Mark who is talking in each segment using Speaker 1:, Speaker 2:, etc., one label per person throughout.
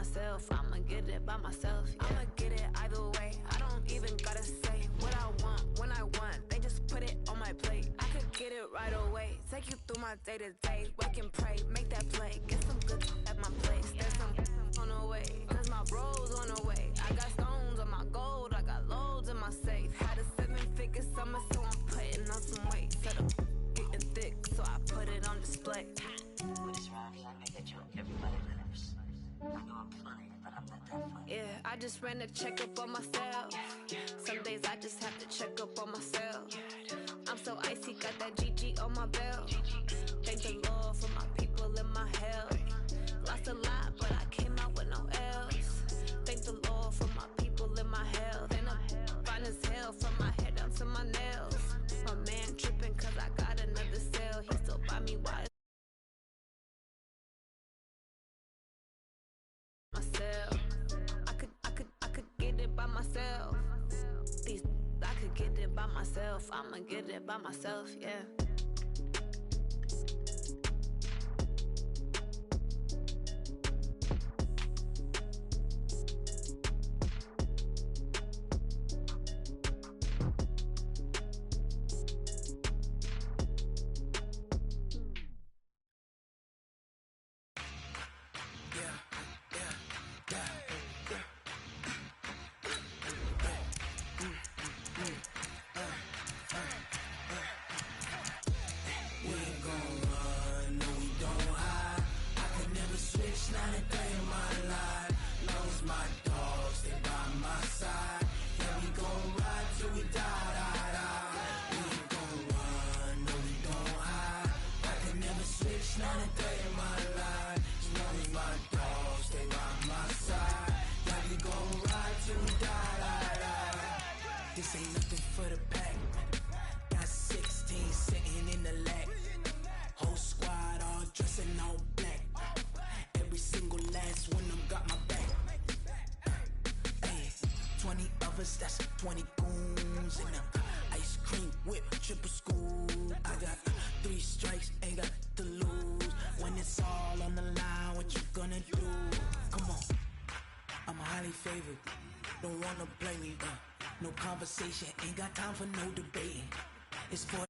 Speaker 1: myself. I'ma get it by myself. Yeah. I'ma get it either way. I don't even gotta say what I want when I want. They just put it on my plate. I could get it right away. Take you through my day-to-day. Wake and pray, make that play. Get some good at my place. There's some on the way, cause my bro's on the way. I got stones on my gold, I got loads in my safe. Had a 7-figure summer, so I'm putting on some weight. Said I'm getting thick, so I put it on display.
Speaker 2: With this rhyme, I make a joke, everybody laughs. I know I'm funny, but I'm not that funny.
Speaker 1: Yeah, I just ran a checkup on myself. Some days I just have to check up on myself. I'm so icy, got that GG on my belt. Thank the Lord for my people in my health. Lost a lot, but I came out with no else. Thank the Lord for my people in my health. And I'm fine as hell from my head down to my nails. My man tripping cause I got another sale. He still buy me why myself. I could get it by myself. I could get it by myself. I'ma get it by myself, yeah.
Speaker 3: This ain't nothing for the pack. Got 16 sitting in the lag. Whole squad all dressing all black. Every single last one of them got my back. Hey, 20 of us, that's 20 goons in the ice cream whip, triple scoop. I got 3 strikes, ain't got to lose. When it's all on the line, what you gonna do? Come on, I'm highly favored. Don't wanna play me, no conversation, ain't got time for no debating. It's for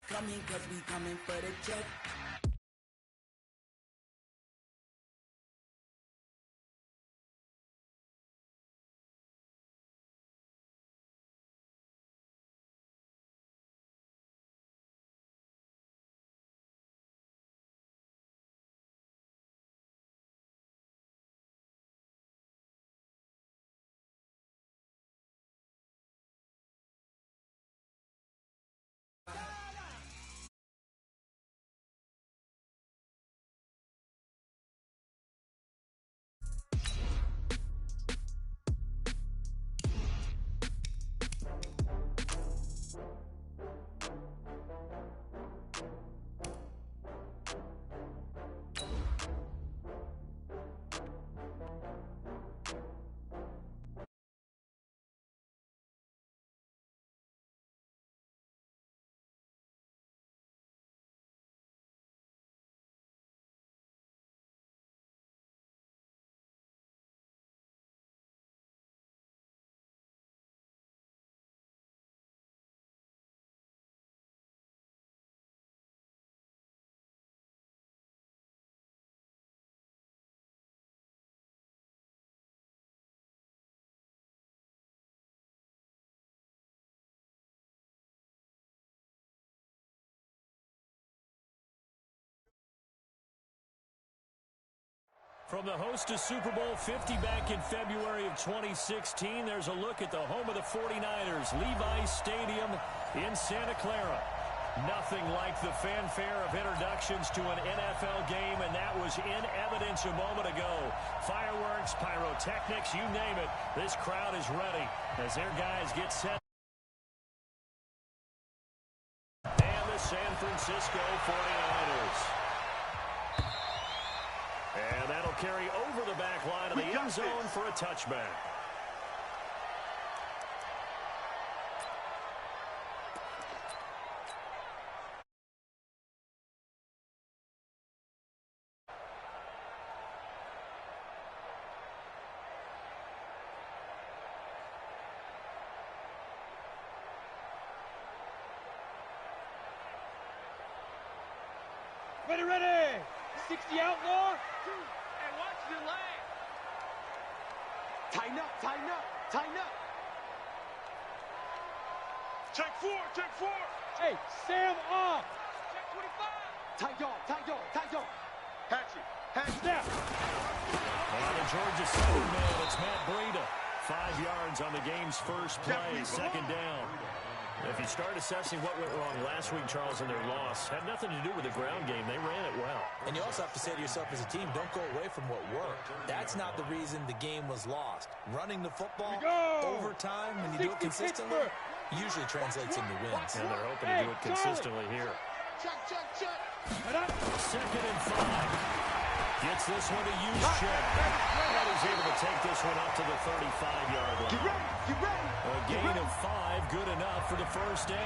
Speaker 3: coming, cause we coming for the check.
Speaker 4: From the host to Super Bowl 50 back in February of 2016, there's a look at the home of the 49ers, Levi's Stadium in Santa Clara. Nothing like the fanfare of introductions to an NFL game, and that was in evidence a moment ago. Fireworks, pyrotechnics, you name it. This crowd is ready as their guys get set. And the San Francisco 49ers. And that'll carry over the back line of the end zone for a touchback.
Speaker 5: Ready, ready. 60 outlaw. And watch the leg. Tighten up, tighten up, tighten up. Check 4, check 4. Hey, Sam off. Check 25. Tight dog, tight dog, tight dog. Hatchet, hatchet. Snap.
Speaker 4: On the Georgia center man, it's Matt Breida. 5 yards on the game's first play, second down. If you start assessing what went wrong last week, Charles, in their loss, had nothing to do with the ground game. They ran it well.
Speaker 6: And you also have to say to yourself as a team, don't go away from what worked. That's not the reason the game was lost. Running the football over time, when you do it consistently, usually translates into wins.
Speaker 4: And they're hoping to do it consistently here.
Speaker 5: Check, check, check.
Speaker 4: Second and 5. Gets this one to Juszczyk. And he's able to take this one up to the 35-yard line.
Speaker 5: Get ready, get ready.
Speaker 4: A gain of 5, good enough for the first down.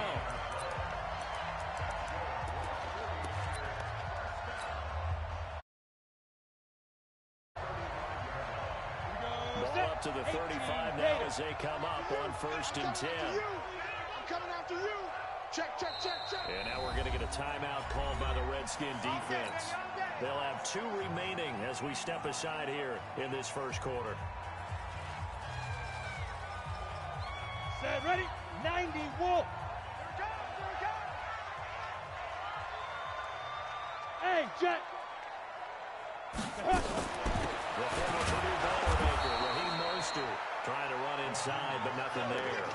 Speaker 4: Ball up to the 35 now as they come up on 1st and 10.
Speaker 5: I'm coming after you. Check, check, check, check.
Speaker 4: And now we're going to get a timeout called by the Redskin defense. They'll have 2 remaining as we step aside here in this first quarter.
Speaker 5: Set, ready, 90, Wolf. Hey, Jet.
Speaker 4: The former Purdue Boilermaker, Raheem Mostert, trying to run inside, but nothing there.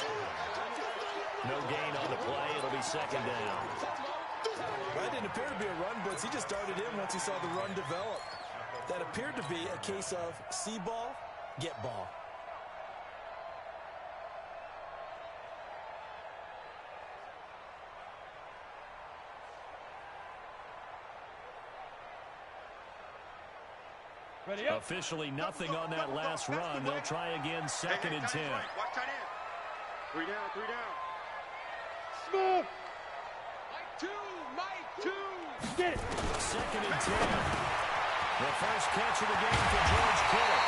Speaker 4: No gain on the play. It'll be second down.
Speaker 6: That didn't appear to be a run blitz. He just darted in once he saw the run develop. That appeared to be a case of see ball, get ball.
Speaker 5: Ready up.
Speaker 4: Officially nothing on that last run. They'll try again, second and 10.
Speaker 5: Watch tight end. 3 down, 3 down. Smoke. Mike 2, Mike 2. Get it.
Speaker 4: Second and 10. The first catch of the game for George Kittle.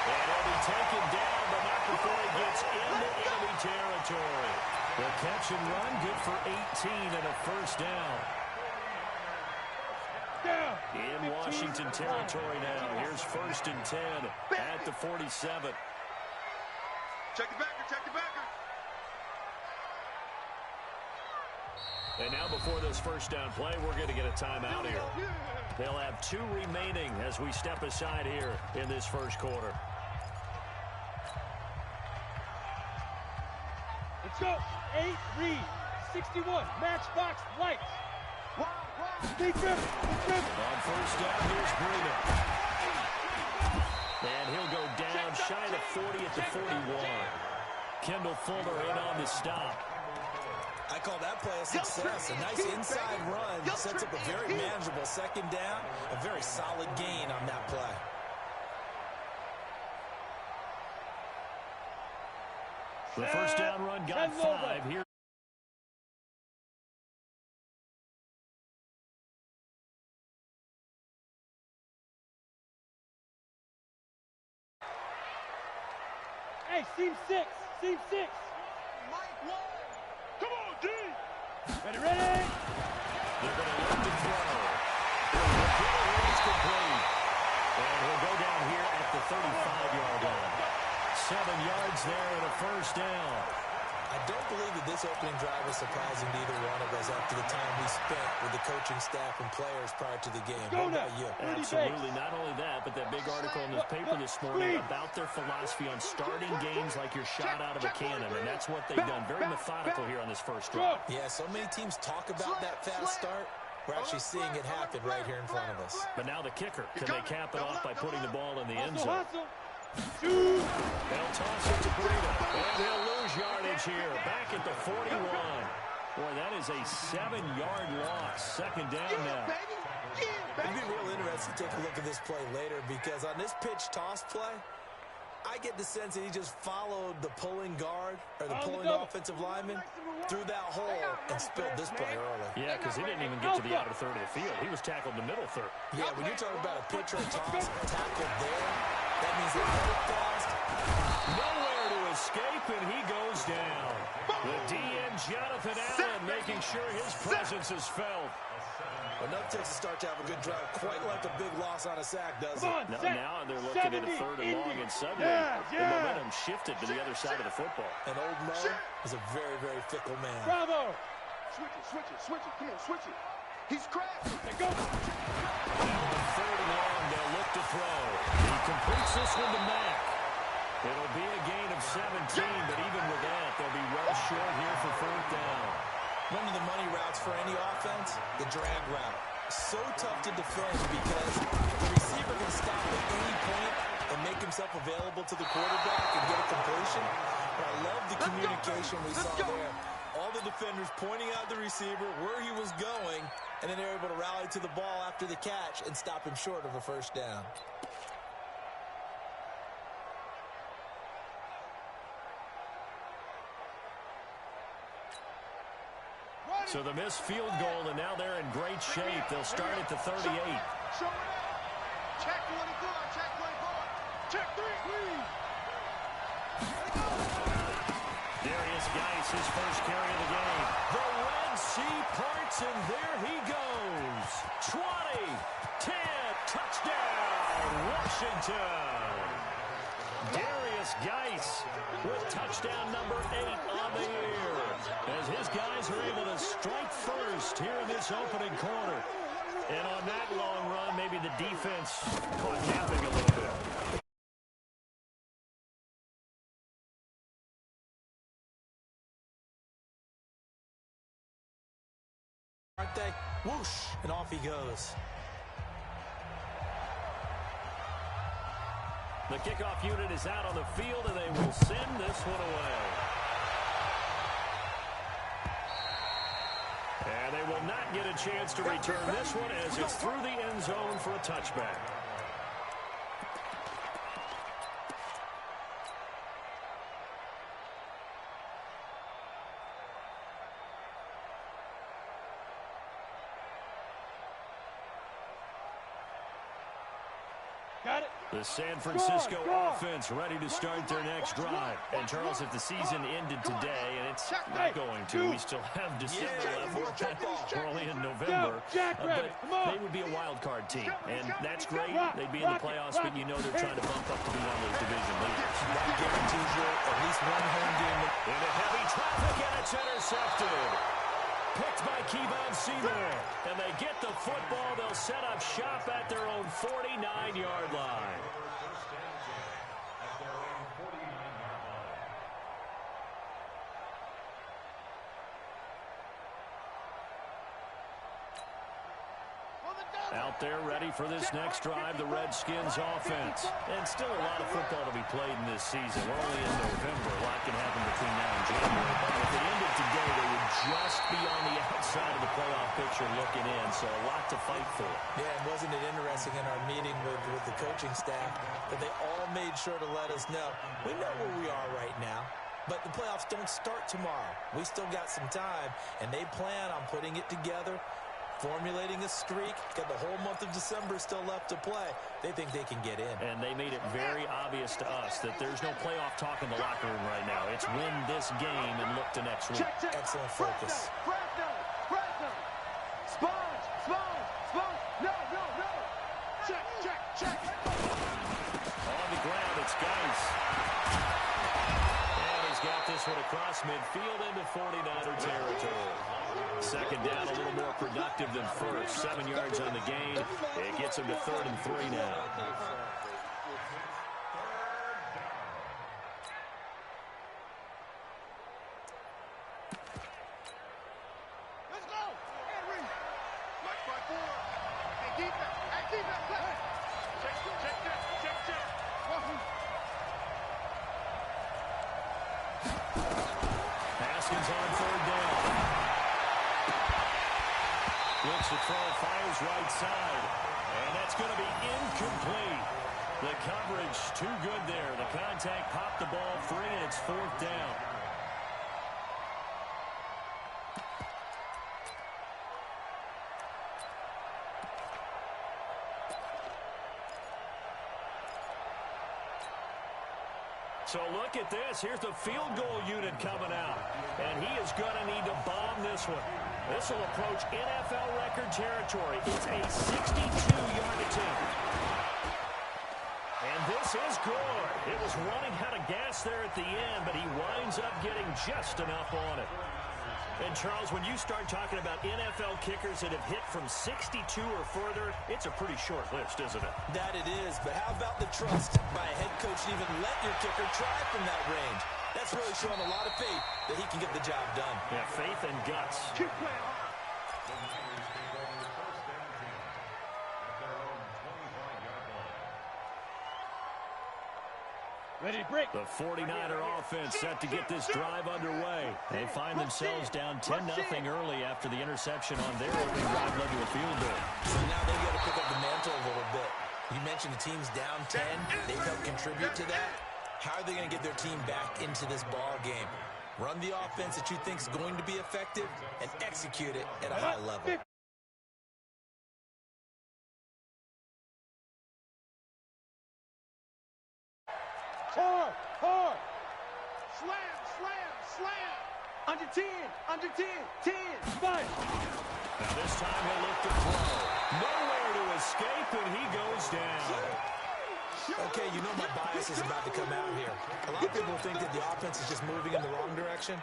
Speaker 4: And he'll be taken down, but not before he gets into enemy territory. The catch and run, good for 18 and a first down.
Speaker 5: Down.
Speaker 4: In Washington territory now. Here's 1st and 10 at the 47.
Speaker 5: Check the backer, check the backer.
Speaker 4: And now before this first down play, we're going to get a timeout here. They'll have 2 remaining as we step aside here in this first quarter.
Speaker 5: Let's go. 8, read. 61, matchbox lights. Big trip, big trip.
Speaker 4: On first down, here's Breida. And he'll go down shy of 40 at the 41. Kendall Fuller in on the stop.
Speaker 6: I call that play a success. A nice inside run sets up a very manageable second down. A very solid gain on that play.
Speaker 4: The first down run got 5 here.
Speaker 5: Hey, seam 6, seam 6. Mike 1. Come on, D. Ready, ready.
Speaker 4: They're going to look to throw. The kill is complete. And he'll go down here at the 35-yard line. 7 yards there and a first down.
Speaker 6: I don't believe that this opening drive was surprising to either one of us after the time we spent with the coaching staff and players prior to the game. What about you?
Speaker 4: Absolutely. Not only that, but that big article in this paper this morning about their philosophy on starting games like you're shot out of a cannon, and that's what they've done. Very methodical here on this first drive.
Speaker 6: Yeah, so many teams talk about that fast start. We're actually seeing it happen right here in front of us.
Speaker 4: But now the kicker. Can they cap it off by putting the ball in the end zone? They'll toss it to Breida, and they'll lose yardage here. Back at the 41. Boy, that is a 7-yard loss. Second down now.
Speaker 6: It'd be real interesting to take a look at this play later because on this pitch toss play, I get the sense that he just followed the pulling guard or the pulling offensive lineman through that hole and spilled this play early.
Speaker 4: Yeah, because he didn't even get to the outer third of the field. He was tackled in the middle third.
Speaker 6: Yeah, when you're talking about a pitch or a toss tackled there, that means they hit it fast.
Speaker 4: Nowhere to escape, and he goes down. The DN, Jonathan Allen, making sure his presence is felt.
Speaker 6: Enough takes to start to have a good drive, quite like a big loss on a sack, doesn't it?
Speaker 4: Now they're looking at a third and long, and suddenly the momentum shifted to the other side of the football.
Speaker 6: And old Mo is a very, very fickle man.
Speaker 5: Bravo! Switch it. Come on, switch it. He's crashing. They go.
Speaker 4: Third and long, they'll look to throw. He completes this one to Mack. It'll be a gain of 17, but even with that, they'll be well short here for fourth down.
Speaker 6: One of the money routes for any offense, the drag route. So tough to defend because the receiver can stop at any point and make himself available to the quarterback and get a completion. But I love the communication we saw there. All the defenders pointing out the receiver, where he was going, and then they're able to rally to the ball after the catch and stop him short of a first down.
Speaker 4: So the missed field goal, and now they're in great shape. They'll start at the 38.
Speaker 5: Show it out. Check 24. Check 24. Check 3.
Speaker 4: Darius Geis, his first carry of the game. The Red Sea parts, and there he goes. 20, 10, touchdown, Washington. Darius Geis with touchdown number 8 on the year, as his guys are able to strike first here in this opening quarter. And on that long run, maybe the defense caught napping a little bit.
Speaker 6: Aren't they? Whoosh, and off he goes.
Speaker 4: The kickoff unit is out on the field, and they will send this one away. And they will not get a chance to return this one as it's through the end zone for a touchback.
Speaker 5: Got it.
Speaker 4: The San Francisco offense ready to start their next drive. And, Charles, if the season ended today, and it's not going to, we still have December left. We're only in November. But they would be a wild card team. And that's great. They'd be in the playoffs, but you know they're trying to bump up to be one of those division leaders.
Speaker 6: That guarantees you at least one home game.
Speaker 4: Into heavy traffic, and it's intercepted. Picked by Kevon Seymour. And they get the football. They'll set up shop at their own 49-yard line. Out there ready for this next drive, the Redskins offense. And still a lot of football to be played in this season. We're only in November. A lot can happen between now and January. But if it ended today, they would just be on the outside of the playoff picture looking in. So a lot to fight for.
Speaker 6: Yeah, and wasn't it interesting in our meeting with the coaching staff that they all made sure to let us know, we know where we are right now. But the playoffs don't start tomorrow. We still got some time, and they plan on putting it together, formulating a streak. Got the whole month of December still left to play. They think they can get in.
Speaker 4: And they made it very obvious to us that there's no playoff talk in the locker room right now. It's win this game and look to next week.
Speaker 6: Excellent focus.
Speaker 5: Sponge. No. Check.
Speaker 4: On the ground, it's Geis. And he's got this one across midfield into 49er territory. Second down, a little more productive than first. 7 yards on the gain. It gets him to 3rd and 3 now.
Speaker 5: Let's go. Henry. Black by 4. Hey, defense. Play. Check.
Speaker 4: Haskins on 3rd down. Looks to throw, fires right side. And that's going to be incomplete. The coverage too good there. The contact popped the ball free, and it's 4th down. So look at this. Here's the field goal unit coming out. And he is going to need to bomb this one. This will approach NFL record territory. It's a 62-yard attempt. And this is good. It was running out of gas there at the end, but he winds up getting just enough on it. And, Charles, when you start talking about NFL kickers that have hit from 62 or further, it's a pretty short list, isn't it?
Speaker 6: That it is, but how about the trust by a head coach to even let your kicker try from that range? That's really showing a lot of faith that he can get the job done.
Speaker 4: Yeah, faith and guts.
Speaker 5: Keep playing hard. Ready to break.
Speaker 4: The 49er offense set to get this drive underway. They find themselves down 10-0 early after the interception on their opening drive led to a field goal.
Speaker 6: So now they've got to pick up the mantle a little bit. You mentioned the team's down 10. They've helped contribute to that. How are they going to get their team back into this ball game? Run the offense that you think is going to be effective and execute it at a high level.
Speaker 5: Hard, hard. Slam, slam, slam. Under 10, under 10, 10. Fight.
Speaker 4: Now this time he'll look to throw. Nowhere to escape, and he goes down.
Speaker 6: Okay, you know my bias is about to come out here. A lot of people think that the offense is just moving in the wrong direction.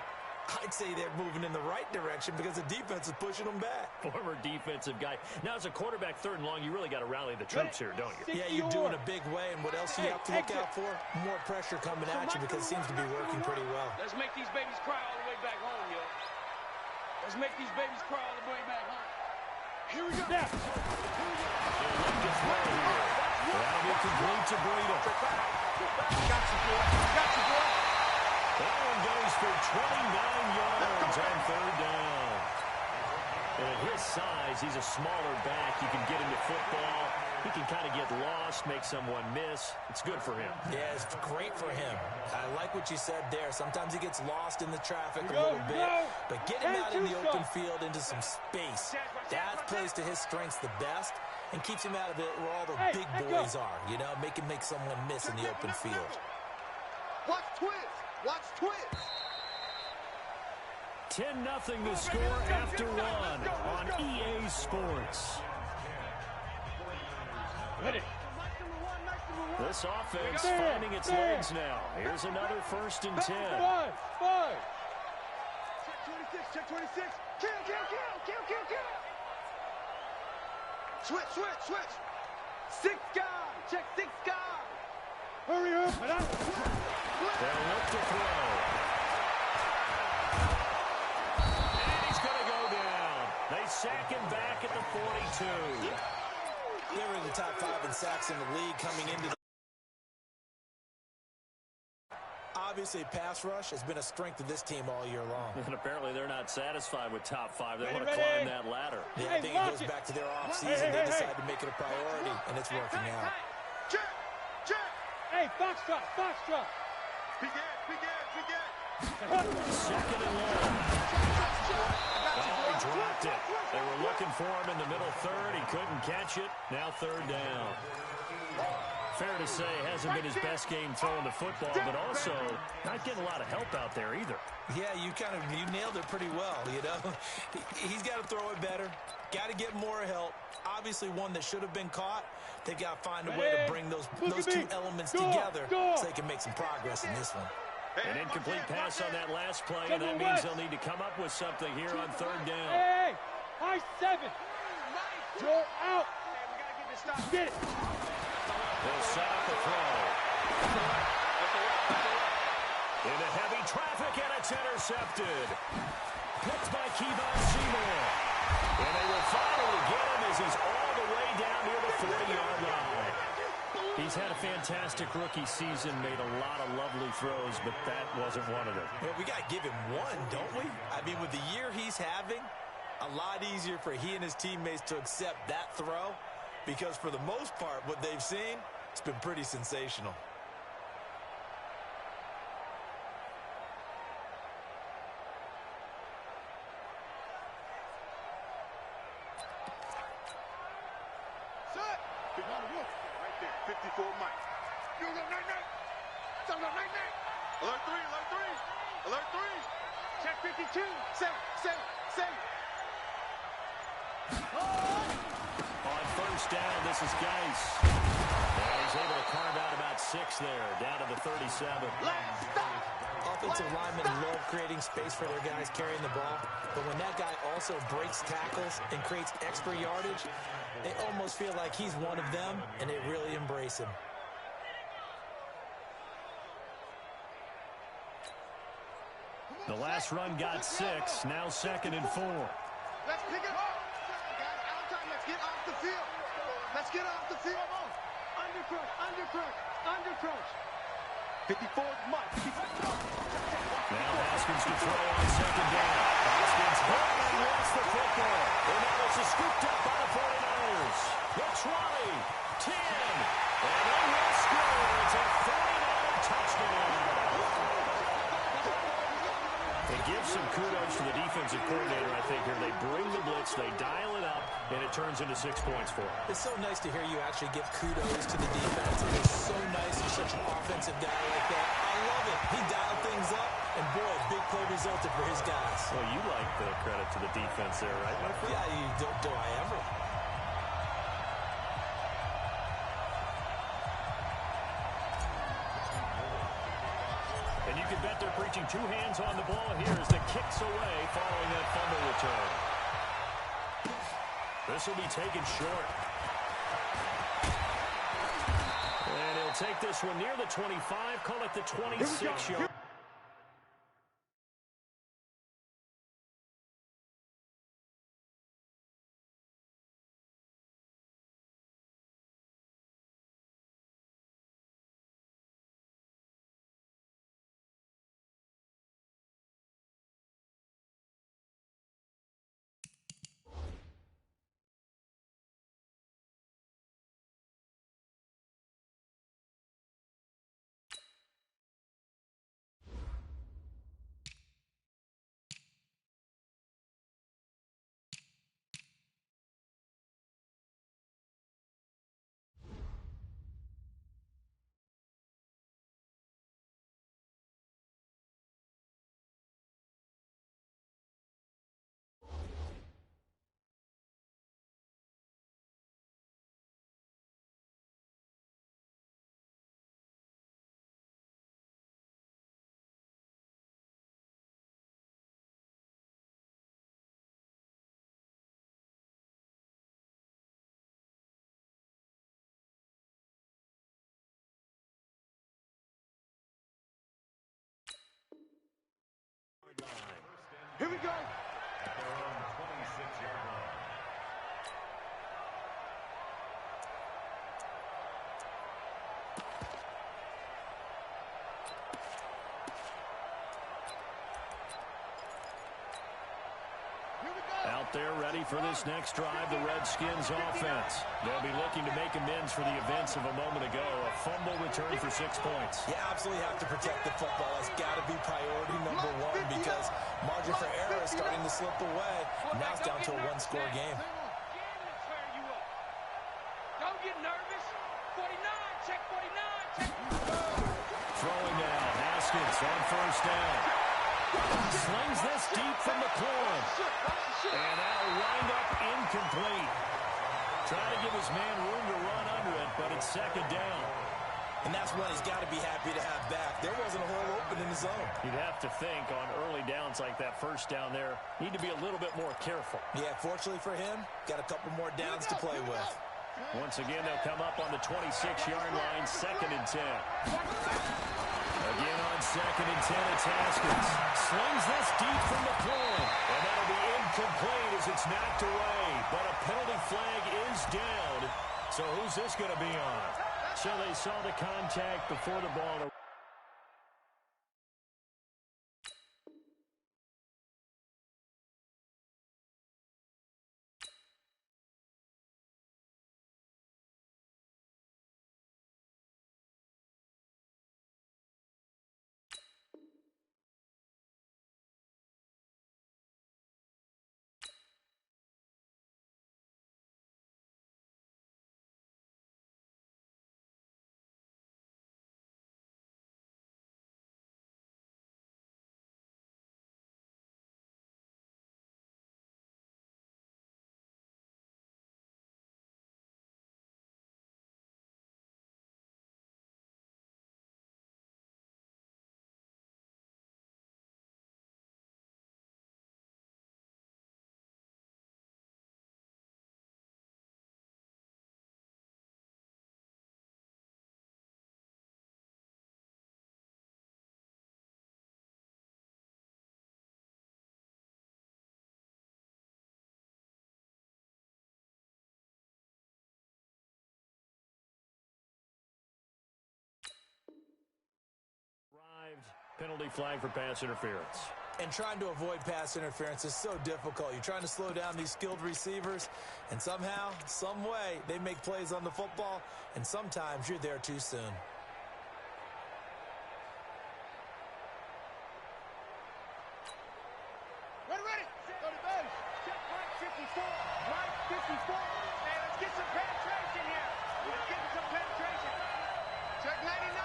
Speaker 6: I'd say they're moving in the right direction because the defense is pushing them back.
Speaker 4: Former defensive guy. Now, as a quarterback, 3rd and long, you really got to rally the troops here, don't you?
Speaker 6: Yeah, you do in a big way, and what else do you have to look out for? More pressure coming at you because it seems to be working pretty well.
Speaker 5: Let's make these babies cry all the way back home, yo. Let's make these babies cry all the way back home. Here we go.
Speaker 4: He'll look to throw here. That'll be complete to Breida.
Speaker 5: Got you, boy. Got you, boy.
Speaker 4: That one goes for 29 yards on 3rd down. And at his size, he's a smaller back. He can get into football. He can kind of get lost, make someone miss. It's good for him.
Speaker 6: Yeah, it's great for him. I like what you said there. Sometimes he gets lost in the traffic a little bit. But get him out in the open field into some space. That plays to his strengths the best and keeps him out of it where all the big boys are. You know, make someone miss in the open field.
Speaker 5: Watch twist. Watch twist.
Speaker 4: 10-0 the score after one on EA Sports.
Speaker 5: Ready.
Speaker 4: This offense finding its legs now. Here's another 1st and 10.
Speaker 5: Five. Check 26. Check 26. Kill. Switch. 6 guys. Check 6 guys. Hurry up.
Speaker 4: They'll look to throw. And he's going to go down. They sack him back at the 42.
Speaker 6: They were in the top 5 in sacks in the league coming into the... Obviously, pass rush has been a strength of this team all year long.
Speaker 4: And apparently they're not satisfied with top 5. They want to climb that ladder.
Speaker 6: Yeah, I think it goes back to their offseason. They decided to make it a priority, and it's working out.
Speaker 5: Check. Hey, Foxtrot. Begin.
Speaker 4: 2nd and 1. Oh, he dropped it. They were looking for him in the middle 3rd. He couldn't catch it. Now 3rd down. Fair to say, hasn't been his best game throwing the football, but also not getting a lot of help out there either.
Speaker 6: Yeah, you nailed it pretty well, you know. He's got to throw it better. Got to get more help. Obviously, one that should have been caught. They've got to find a way to bring those 2 elements together so they can make some progress in this one.
Speaker 4: An incomplete pass on that last play, and that means they'll need to come up with something here on 3rd down.
Speaker 5: Hey, high 7. Joe out. Get it.
Speaker 4: They'll set up a throw. Into heavy traffic, and it's intercepted. Picked by Kevon Seymour. And they will finally get him as he's all the way down near the 40-yard line. He's had a fantastic rookie season, made a lot of lovely throws, but that wasn't one of them.
Speaker 6: Well, we got to give him one, don't we? I mean, with the year he's having, a lot easier for he and his teammates to accept that throw because for the most part, what they've seen, it's been pretty sensational.
Speaker 5: Right there, 54 Mike. You go night. Sounds like night. Alert 3. Check 52. Say.
Speaker 4: On first down, this is Geis. And he's able to carve out about 6 there, down to the 37.
Speaker 6: Offensive linemen love creating space for their guys carrying the ball, but when that guy also breaks tackles and creates extra yardage, they almost feel like he's one of them, and they really embrace him.
Speaker 4: The last run got 6, now 2nd and 4.
Speaker 5: Let's pick it up. Guys, out of time. Let's get off the field. Let's get off the field. Under crush, under crush, under crush. 54 Mike.
Speaker 4: Now Haskins to throw on 2nd down. Haskins barely lost the football. And now it's scooped up by the 49ers. The 20, 10, and they will score. It's a 49er touchdown. They give some kudos to the defensive coordinator, I think, here. They bring the blitz, they dial it up, and it turns into 6 points for them.
Speaker 6: It's so nice to hear you actually give kudos to the defense. It is so nice you're such an offensive guy like that. I love it. He dialed things up, and boy, big play resulted for his guys.
Speaker 4: Well, you like the credit to the defense there, right, my friend?
Speaker 6: Yeah, do I ever?
Speaker 4: And you can bet they're preaching 2 hands on the ball here as the kicks away following that fumble return. This will be taken short. And he'll take this one near the 25, call it the 26-yard.
Speaker 5: Here we go.
Speaker 4: Out there ready for this next drive, the Redskins offense. They'll be looking to make amends for the events of a moment ago. A fumble return for 6 points.
Speaker 6: You absolutely have to protect the football. That's got to be priority number 1 because margin for error is starting to slip away. Now it's down to a 1-score game.
Speaker 5: Don't get nervous. 49, check 49, check.
Speaker 4: Throwing now, Haskins on first down. Slings this deep from the corner. And that'll wind up incomplete. Trying to give his man room to run under it, but it's 2nd down.
Speaker 6: And that's one he's got to be happy to have back. There wasn't a hole open in the zone.
Speaker 4: You'd have to think on early downs like that first down there, need to be a little bit more careful.
Speaker 6: Yeah, fortunately for him, got a couple more downs to play with.
Speaker 4: Once again, they'll come up on the 26-yard line, 2nd and 10. Again on 2nd and 10, it's Haskins. Slings this deep from the corner. And that'll be incomplete as it's knocked away. But a penalty flag is down. So who's this going to be on? So they saw the contact before the ball. Penalty flag for pass interference.
Speaker 6: And trying to avoid pass interference is so difficult. You're trying to slow down these skilled receivers, and somehow, some way, they make plays on the football, and sometimes you're there too soon.
Speaker 5: Ready. Go to base. Check right 54. Right 54. Hey, let's get some penetration here. Let's get some penetration. Check 99.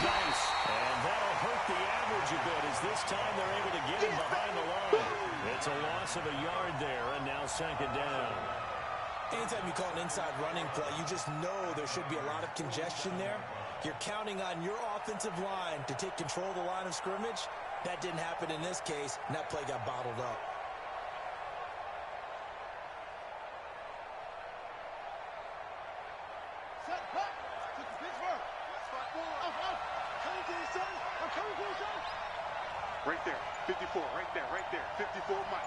Speaker 4: Nice. And that'll hurt the average a bit as this time they're able to get him behind the line. It's a loss of a yard there, and now second down.
Speaker 6: Anytime you call an inside running play, you just know there should be a lot of congestion there. You're counting on your offensive line to take control of the line of scrimmage. That didn't happen in this case, and that play got bottled up.
Speaker 5: Set, hut. Took the pitch first. Spot forward. Coming to his son. I'm coming to his son. Right there. 54. Right there. 54, Mike.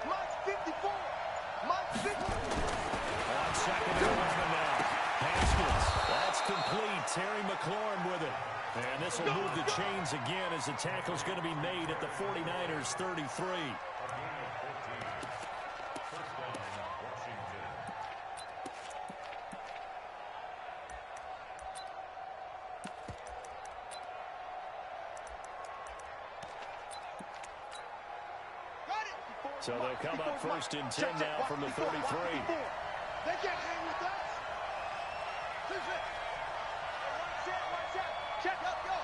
Speaker 5: Mike's 54. Mike's 54.
Speaker 4: On second and 11 now. Haskins. That's complete. Terry McLaurin with it. And this will move the chains again as the tackle's going to be made at the 49ers 33. So they'll come up first and 10 now from the 33.
Speaker 5: They can't hang with us. Watch out. Check up, go.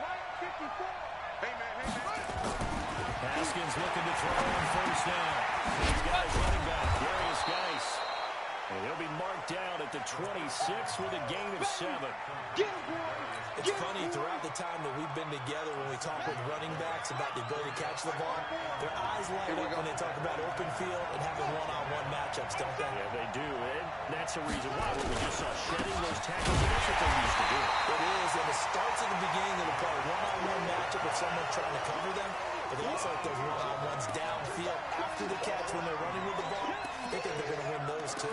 Speaker 5: Right 54. Hey, man.
Speaker 4: Haskins looking to throw on first down. He's got his running back, Darius Geis. And he'll be marked down at the 26 with a gain of 7.
Speaker 6: It's funny, throughout the time that we've been together, when we talk with running backs about the ability to catch the ball, their eyes light up when they talk about open field and having one-on-one matchups, don't they?
Speaker 4: Yeah, they do. And that's the reason why we just saw shedding those tackles. That's what they used to do.
Speaker 6: It is, and it starts at the beginning of the play. One-on-one matchup with someone trying to cover them, but they also like those one-on-ones downfield after the catch when they're running with the ball. They think they're going to win those too.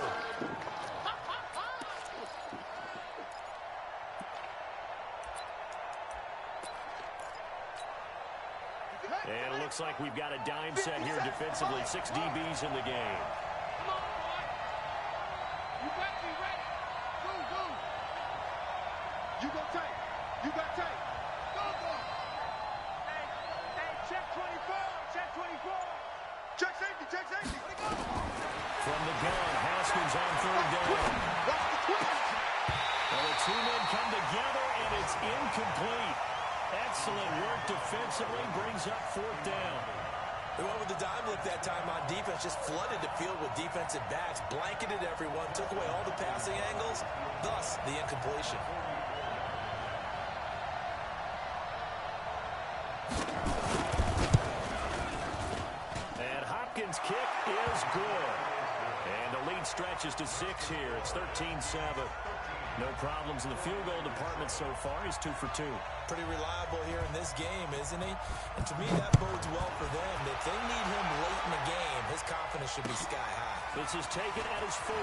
Speaker 4: And it looks like we've got a dime set here defensively. 6 DBs in the game.
Speaker 5: Come on, boy. You got to be ready. Go. You go tight. Go. Hey, check 24. Check safety. Let it go.
Speaker 4: From the gun, Haskins on third down.
Speaker 5: Watch the twist.
Speaker 4: And the two men come together, and it's incomplete. Excellent work defensively, brings up fourth down.
Speaker 6: They went with the dime look that time on defense, just flooded the field with defensive backs, blanketed everyone, took away all the passing angles, thus the incompletion.
Speaker 4: And Hopkins' kick is good. And the lead stretches to 6 here. It's 13-7. No problems in the field goal department so far. He's 2 for 2.
Speaker 6: Pretty reliable here in this game, isn't he? And to me, that bodes well for them. If they need him late in the game, his confidence should be sky high.
Speaker 4: This is taken at his 4.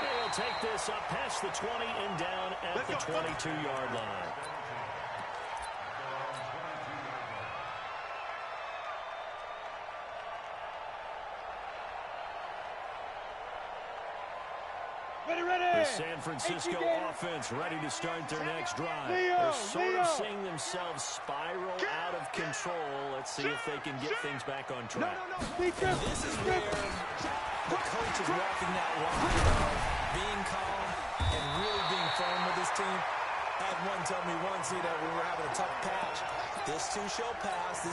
Speaker 4: They'll take this up past the 20 and down at the 22-yard line. The San Francisco offense ready to start their next drive. They're sort of seeing themselves spiral out of control. Let's see if they can get things back on track.
Speaker 6: And this is where the coach is walking that line of being calm and really being firm with his team. I had one tell me once, we were having a tough patch. This too shall pass, and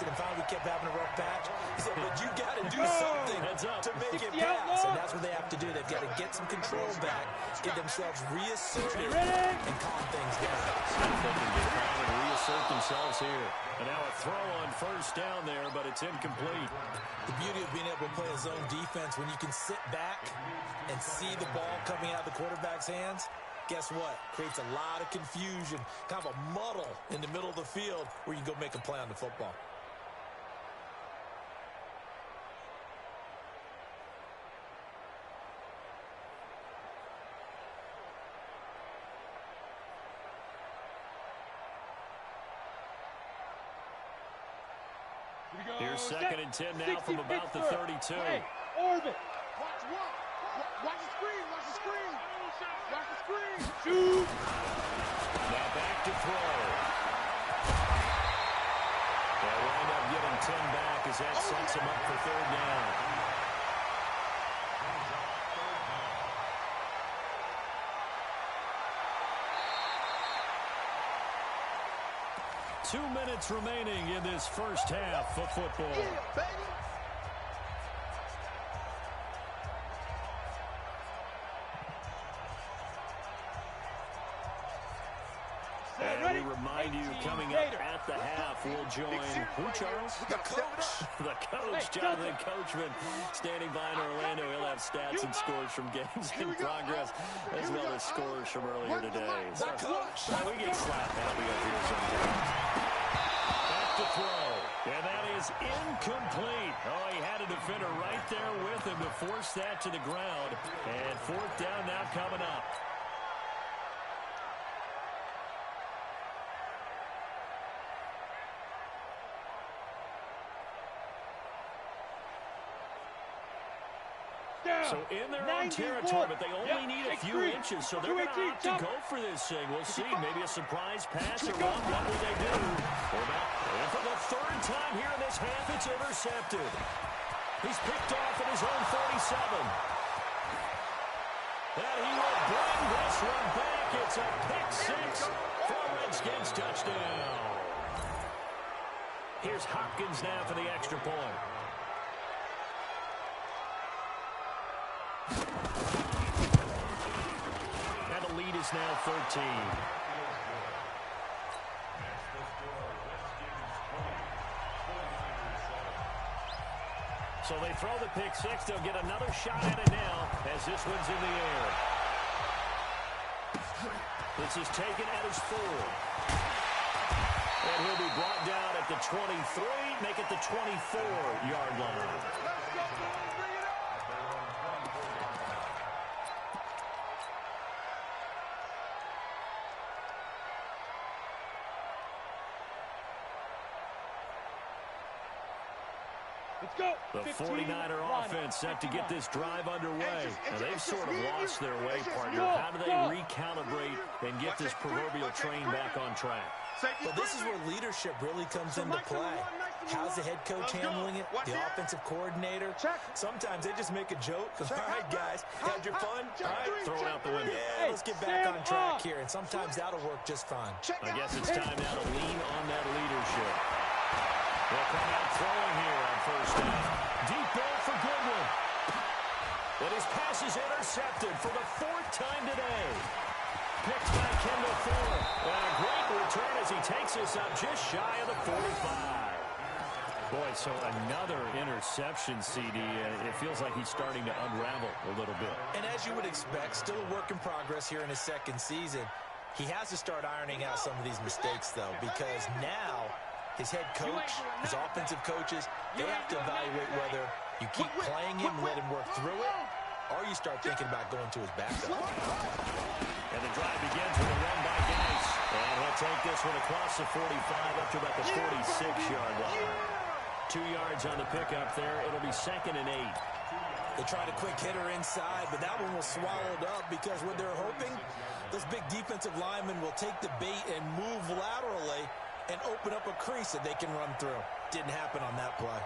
Speaker 6: then finally we kept having a rough patch. He said, but you got to do something to make it pass, and that's what they have to do. They've got to get some control back, get themselves reasserted, and calm things down.
Speaker 4: See if they can get calm and reassert themselves here. And now a throw on first down there, but it's incomplete.
Speaker 6: The beauty of being able to play a zone defense when you can sit back and see the ball coming out of the quarterback's hands, guess what? Creates a lot of confusion, kind of a muddle in the middle of the field where you can go make a play on the football.
Speaker 4: Here's 2nd and 10 now from about the 32.
Speaker 5: Hey, orbit. Watch what? Watch the screen. Watch the screen. Watch the screen. Shoot.
Speaker 4: Now back to throw. They'll wind up getting 10 back as that sets him up for 3rd down. Two minutes remaining in this first half of football.
Speaker 5: Yeah, baby.
Speaker 4: And we remind you, coming up at the half, we'll join who, Charles?
Speaker 6: The coach.
Speaker 4: The coach, Jonathan Coachman, standing by in Orlando. He'll have stats and scores from games in progress, as well as scores from earlier today.
Speaker 6: The coach.
Speaker 4: We get slapped happy up here sometimes. Back to throw. And that is incomplete. Oh, he had a defender right there with him to force that to the ground. And 4th down now coming up. So in their own territory, but they only need a few inches, so they're going to opt to go for this thing. We'll see. Maybe a surprise pass or run. What will they do? And for the 3rd time here in this half, it's intercepted. He's picked off at his own 47. And he will bring this one back. It's a pick 6 for a Redskins touchdown. Here's Hopkins now for the extra point. And the lead is now 13. So they throw the pick 6. They'll get another shot at it now as this one's in the air. This is taken at his 4. And he'll be brought down at the 23, make it the 24-yard line. The 49er offense set to get this drive underway. Now, they've sort of lost their way, partner. How do they recalibrate and get this proverbial train back on track?
Speaker 6: Well, this is where leadership really comes into play. How's the head coach handling it? The offensive coordinator? Sometimes they just make a joke. All right, guys, had your fun? All right,
Speaker 4: throw it out the window.
Speaker 6: Yeah, let's get back on track here. And sometimes that'll work just fine.
Speaker 4: I guess it's time now to lean on that leadership. They'll come out throwing here on 1st down. Deep ball for Goodwin. And his pass is intercepted for the 4th time today. Picked by Kendall Fuller. And a great return as he takes us up just shy of the 45. Boy, so another interception, CD. It feels like he's starting to unravel a little bit.
Speaker 6: And as you would expect, still a work in progress here in his 2nd season. He has to start ironing out some of these mistakes, though, because now his head coach, his offensive coaches, they have to evaluate whether you keep playing him and let him work through it, or you start thinking about going to his backup.
Speaker 4: And the drive begins with a run by Geis. And he'll take this one across the 45 up to about the 46-yard line. 2 yards on the pickup there. It'll be 2nd and 8.
Speaker 6: They tried a quick hitter inside, but that one was swallowed up because what they're hoping, those big defensive linemen will take the bait and move laterally and open up a crease that they can run through. Didn't happen on that play.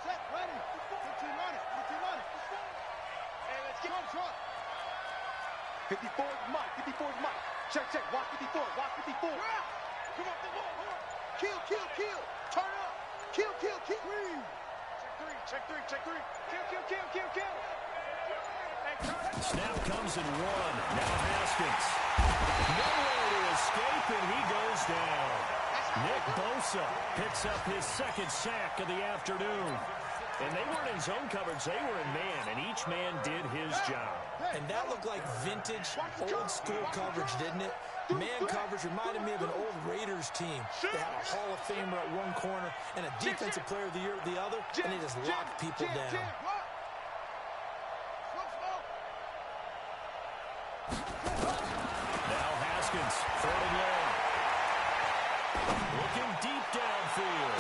Speaker 5: Set, ready. 15 on it. 15 on it. Hey, let's get on truck. 54 is Mike. 54 is Mike. Check, check. Watch 54. Watch 54. Come on, come on. Kill, kill, kill. Turn up. Kill, kill, kill. Check 3. Check 3. Kill, kill, kill, kill, kill.
Speaker 4: Snap comes in 1. Now Haskins. Nowhere to escape, and he goes down. Nick Bosa picks up his 2nd sack of the afternoon. And they weren't in zone coverage. They were in man, and each man did his job.
Speaker 6: And that looked like vintage, old-school coverage, didn't it? Man coverage reminded me of an old Raiders team. They had a Hall of Famer at one corner and a Defensive Player of the Year at the other, and they just locked people down.
Speaker 4: Now Haskins, 3rd and long. Looking deep downfield.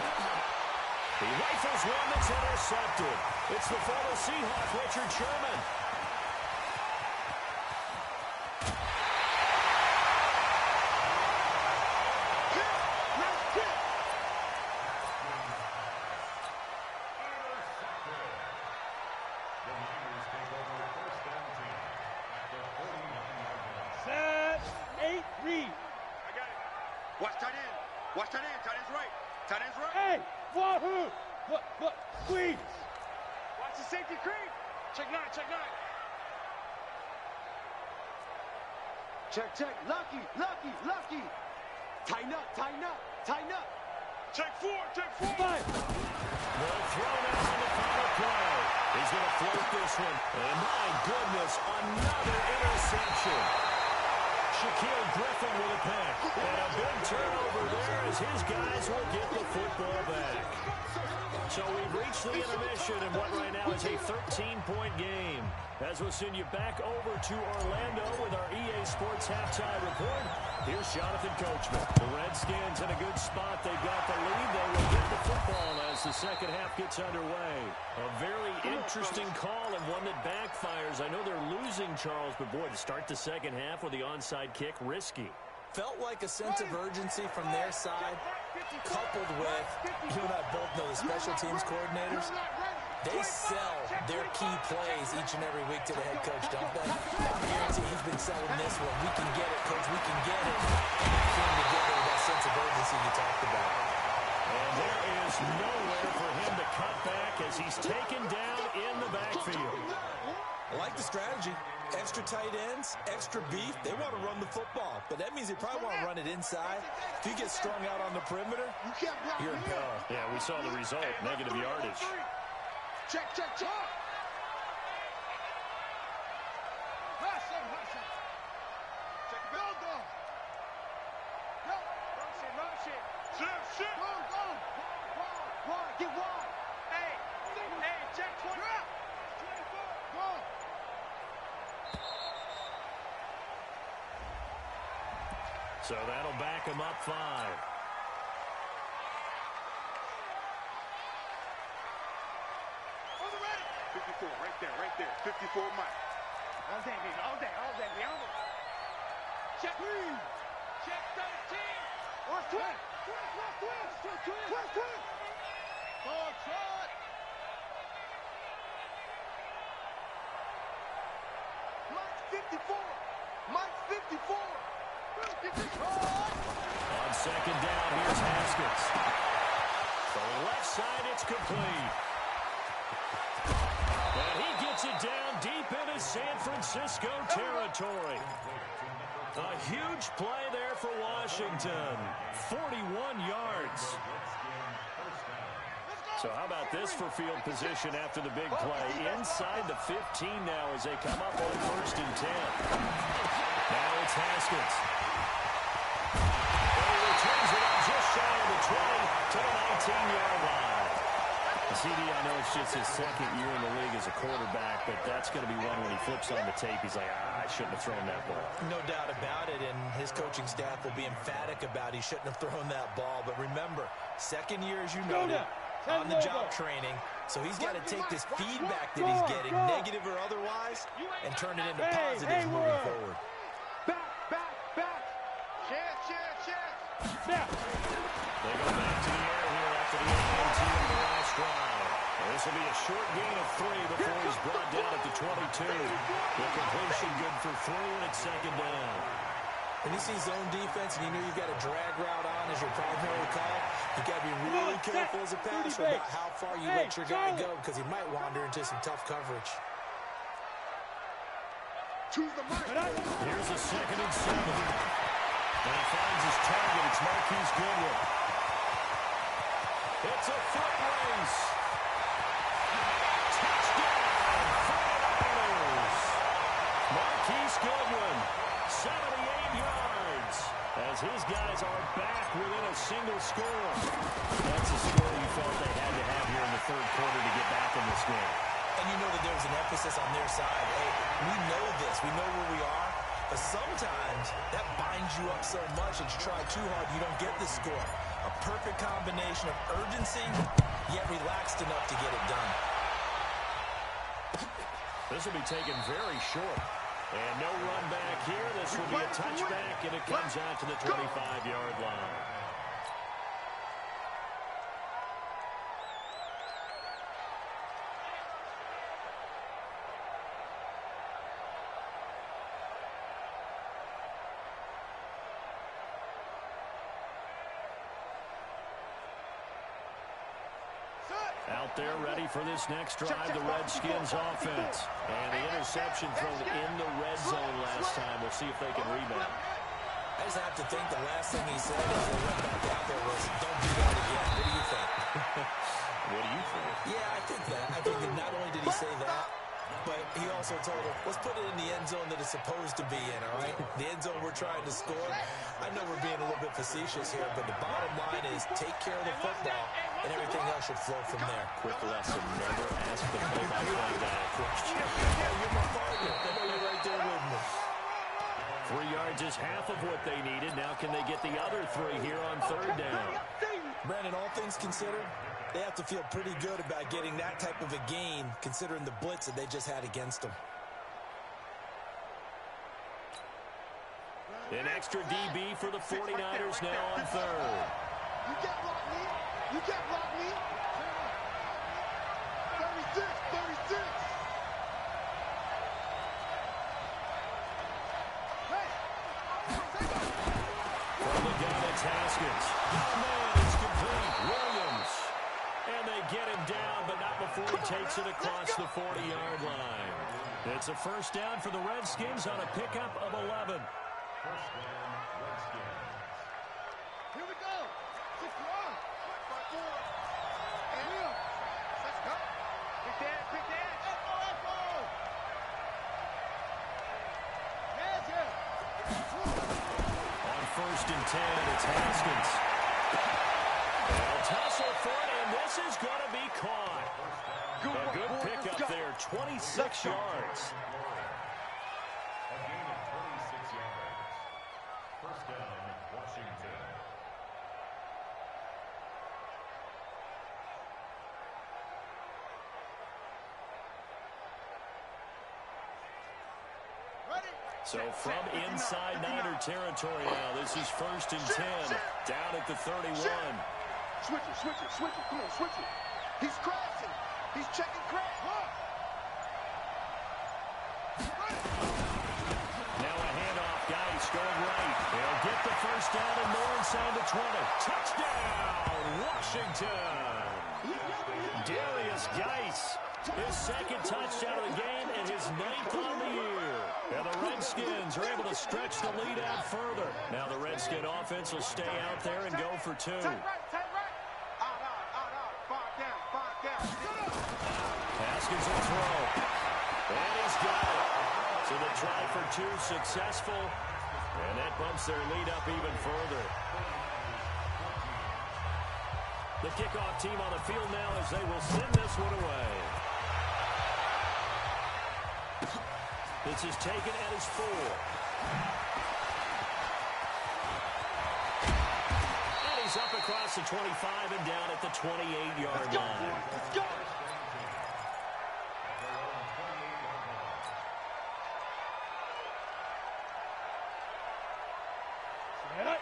Speaker 4: He rifles one that's intercepted. It's the former Seahawk, Richard Sherman.
Speaker 5: Watch tight end. Watch tight end. Tight end's right. Tight end's right.
Speaker 7: Hey, Wahoo! What? Squeeze!
Speaker 5: Watch the safety creep. Check nine. Check nine.
Speaker 7: Check. Lucky. Tighten up.
Speaker 5: Check four.
Speaker 7: Five.
Speaker 4: They'll throw now on the final play. He's going to float this one. And my goodness, another interception. Shaquille Griffin with a pick. And a big turnover there as his guys will get the football back. So we've reached the intermission in what right now is a 13-point game. As we'll send you back over to Orlando with our EA Sports Halftime Report. Here's Jonathan Coachman. The Redskins in a good spot. They've got the lead. They will get the football as the second half gets underway. A very interesting call and one that backfires. I know they're losing, Charles, but boy, to start the second half with the onside kick, risky.
Speaker 6: Felt like a sense of urgency from their side, coupled with, you and I both know the special teams coordinators. They sell their key plays each and every week to the head coach, don't they? I guarantee he's been selling this one. We can get it, coach. We can get it. And they came together with that sense of urgency you talked about.
Speaker 4: And there is nowhere for him to cut back as he's taken down in the backfield.
Speaker 6: I like the strategy. Extra tight ends, extra beef. They want to run the football, but that means they probably want to run it inside. If you get strung out on the perimeter, you're in peril.
Speaker 4: Yeah, we saw the result, negative yardage.
Speaker 5: Check. Check it. Go. Run shit. Shit. Go. Wide. Get wide. Hey, check 20. Go.
Speaker 4: So that'll back him up 5.
Speaker 5: 54, right there. 54 Mike.
Speaker 7: All day, baby. All day. Check. Check 13.
Speaker 5: Or twist. Ball shot. Mike's 54.
Speaker 4: On second down, here's Haskins. For the left side, it's complete. And he gets it down deep into San Francisco territory. A huge play there for Washington. 41 yards. So how about this for field position after the big play? Inside the 15 now as they come up on 1st and 10. Now it's Haskins. And he returns it up just shy of the 20 to the 19-yard line. CD, I know it's just his second year in the league as a quarterback, but that's going to be one when he flips on the tape. He's like, I shouldn't have thrown that ball.
Speaker 6: No doubt about it, and his coaching staff will be emphatic about he shouldn't have thrown that ball. But remember, second year, as you noted, on-the-job training, so he's got to take this feedback that he's getting, negative or otherwise, and turn it into positives moving forward.
Speaker 5: Back. Chance.
Speaker 7: Snap.
Speaker 4: They go back to the air here after the AT in the last drive. This will be a short gain of 3 before he's brought down at the 22. The completion good for 3, and it's second down.
Speaker 6: When you see zone defense and you know you've got a drag route on as your primary call, you've got to be really careful as a passer about how far you let your guy go because he might wander into some tough coverage.
Speaker 4: Here's a 2nd and 7. And he finds his target. It's Marquise Goodwin. It's a foot race. Touchdown, 49ers. Marquise Goodwin, 78 yards. As his guys are back within a single score. That's a score you felt they had to have here in the 3rd quarter to get back in this game.
Speaker 6: And you know that there was an emphasis on their side. Hey, we know this. We know where we are. But sometimes that binds you up so much that you try too hard, you don't get the score. A perfect combination of urgency, yet relaxed enough to get it done.
Speaker 4: This will be taken very short. And no run back here. This will be a touchback, and it comes out to the 25-yard line. Out there ready for this next drive, the Redskins offense. And the interception thrown in the red zone last time. We'll see if they can rebound.
Speaker 6: I just have to think the last thing he said as they went back out there was, don't do that again. What do you think?
Speaker 4: What do you think?
Speaker 6: Yeah, I think that. I think that not only did he say that, but he also told him, let's put it in the end zone that it's supposed to be in, all right? The end zone we're trying to score. I know we're being a little bit facetious here, but the bottom line is take care of the football, and everything else should flow from there.
Speaker 4: Quick lesson, never ask the play-by-play guy a question.
Speaker 6: You're my partner. I know you're right there with me.
Speaker 4: 3 yards is half of what they needed. Now can they get the other 3 here on third down?
Speaker 6: Brandon, all things considered, they have to feel pretty good about getting that type of a gain, considering the blitz that they just had against them.
Speaker 4: An extra DB for the 49ers now on third.
Speaker 5: You can't block me. You can't block me. 36, 36.
Speaker 4: From the gun, it's Haskins. Oh, man, it's complete. Williams. And they get him down, but not before he takes it across the 40-yard line. It's a first down for the Redskins on a pickup of 11.
Speaker 5: First down, Redskins. Here we go. 6-1. 5-4. And here. Let's go. Big dad, big dad. Echo, echo. Hands here.
Speaker 4: On first and 10, it's Haskins. They'll tussle for it, and this is going to be caught. A good pickup there, 26 yards.
Speaker 5: A gain of 26 yards. First down, Washington.
Speaker 4: So from inside Niner territory now, this is first and 10, down at the 31.
Speaker 5: Switch it, switch it, switch it. Come on, switch it. He's crashing. He's checking crash.
Speaker 4: Now a handoff, Geis going right. They'll get the first down and more inside the 20. Touchdown, Washington. Darius Geis, his second touchdown of the game and his 9th on the year. And the Redskins are able to stretch the lead out further. Now the Redskin offense will stay out there and go for 2.
Speaker 5: Take right. Out. 5 down.
Speaker 4: Haskins will throw. And he's got it. So the try for 2 successful. And that bumps their lead up even further. The kickoff team on the field now as they will send this one away. This is taken at his 4. And he's up across the 25 and down at the 28-yard line.
Speaker 5: Let's go.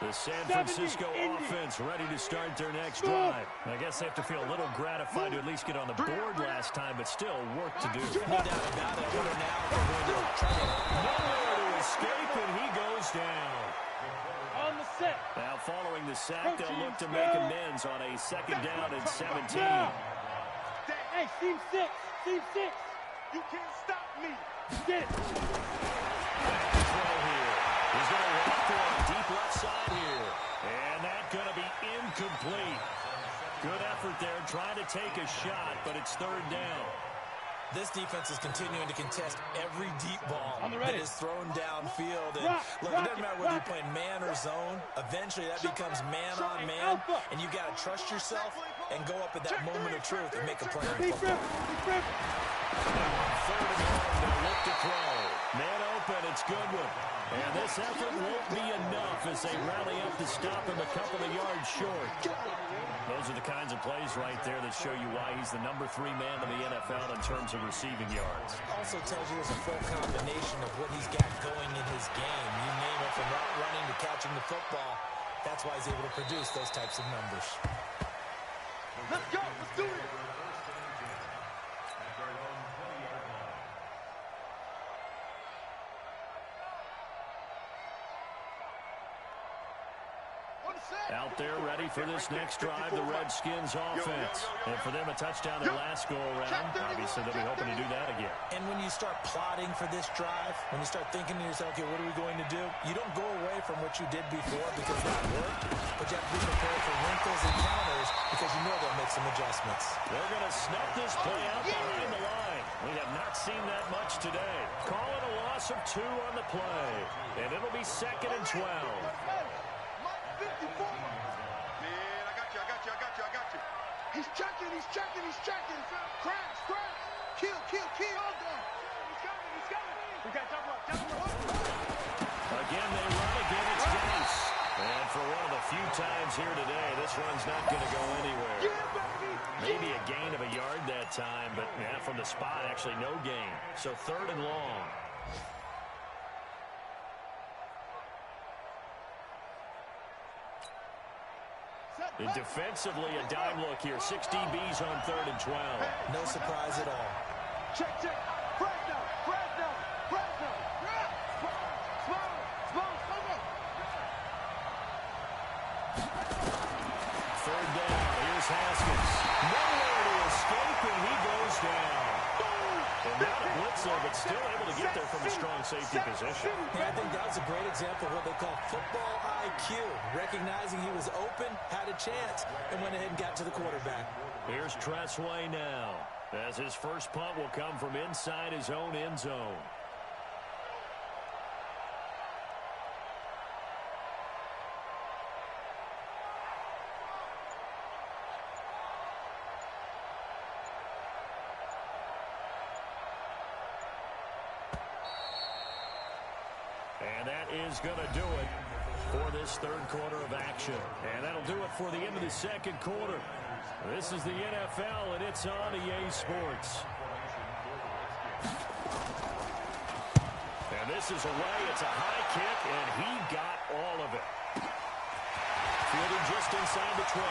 Speaker 4: The San Francisco offense ready to start their next drive. I guess they have to feel a little gratified to at least get on the board last time, but still work to do.
Speaker 6: No doubt about it. What are now they're going to try
Speaker 4: Nowhere to escape, and he goes down.
Speaker 7: On the set.
Speaker 4: Now following the sack, they'll look to make amends on a second down and 17.
Speaker 7: Hey, team 6. Team 6.
Speaker 5: You can't stop me.
Speaker 7: Get it.
Speaker 4: Throw here. He's going to walk for a deep left side here. And that's going to be incomplete. Good effort there, trying to take a shot, but it's third down.
Speaker 6: This defense is continuing to contest every deep ball that is thrown downfield. And look, it doesn't matter whether you're playing man or zone. Eventually, that becomes man on man, and you got to trust yourself and go up at that moment of truth and make a play on football.
Speaker 4: Now on third and long, they'll look to throw. Man open, it's Goodwin. And this effort won't be enough as they rally up to stop him a couple of yards short. Those are the kinds of plays right there that show you why he's the #3 man in the NFL in terms of receiving yards.
Speaker 6: Also tells you it's a full combination of what he's got going in his game. You name it, from route running to catching the football. That's why he's able to produce those types of numbers.
Speaker 5: Let's go. Let's do it.
Speaker 4: Out there ready for this next drive, the Redskins offense. And for them, a touchdown their last go-around. Obviously, they'll be hoping to do that again.
Speaker 6: And when you start plotting for this drive, when you start thinking to yourself, okay, what are we going to do? You don't go away from what you did before because that worked, but you have to be prepared for wrinkles and counters because you know they'll make some adjustments.
Speaker 4: They're going to snap this play out behind the line. We have not seen that much today. Call it a loss of 2 on the play. And it'll be 2nd and 12.
Speaker 5: Man, I got you. He's checking. Crash. Kill, all done. He's coming. We got double up.
Speaker 4: Again, they run again. It's Dennis. And for one of the few times here today, this run's not going to go anywhere. Maybe a gain of a yard that time, but yeah, from the spot, actually no gain. So 3rd and long. And defensively, a dime look here. 6 DBs on 3rd and 12.
Speaker 6: No surprise at all.
Speaker 5: Check. Fresno. Small.
Speaker 4: 3rd down. Here's Haskins. Nowhere to escape, and he goes down. And not a blitzer, but still able to get there from a strong safety position.
Speaker 6: Yeah, I think that was a great example of what they call football IQ. Recognizing he was open, had a chance, and went ahead and got to the quarterback.
Speaker 4: Here's Tressway now, as his first punt will come from inside his own end zone. And that is going to do it for this 3rd quarter of action. And that'll do it for the end of the 2nd quarter. This is the NFL, and it's on EA Sports. And this is away. It's a high kick, and he got all of it. Fielded just inside the 20.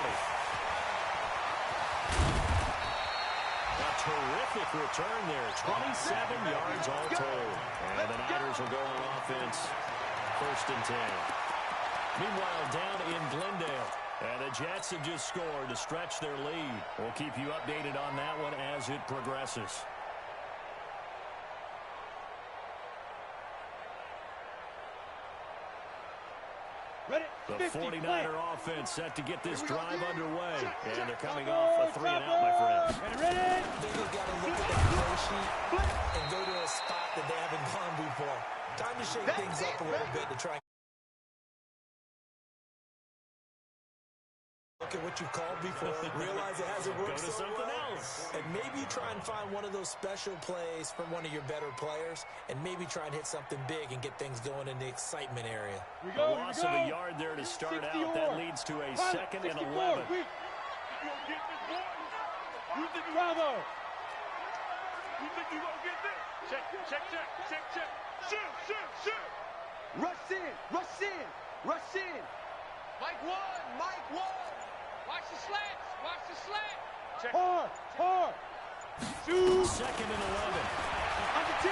Speaker 4: A terrific return there. 27 yards all told. And the Niners will go on offense. 1st and 10. Meanwhile, down in Glendale. And the Jets have just scored to stretch their lead. We'll keep you updated on that one as it progresses. The 49er offense set to get this drive underway. And they're coming off a 3-and-out, my friend.
Speaker 6: Ready? I think they've got to look at that play sheet and go to a spot that they haven't gone before. Time to shake things up a little bit to try. Look at what you called before, realize it hasn't worked
Speaker 4: Go to something else.
Speaker 6: And maybe try and find one of those special plays from one of your better players, and maybe try and hit something big and get things going in the excitement area.
Speaker 4: A loss of a yard there to start out. That leads to a 2nd and 11.
Speaker 5: Bravo. You think you're going to get this? Check. Shoot. Rush in. Mike one. Watch the slant. Check. Hard. Shoot.
Speaker 4: 2nd and 11.
Speaker 5: Under 10.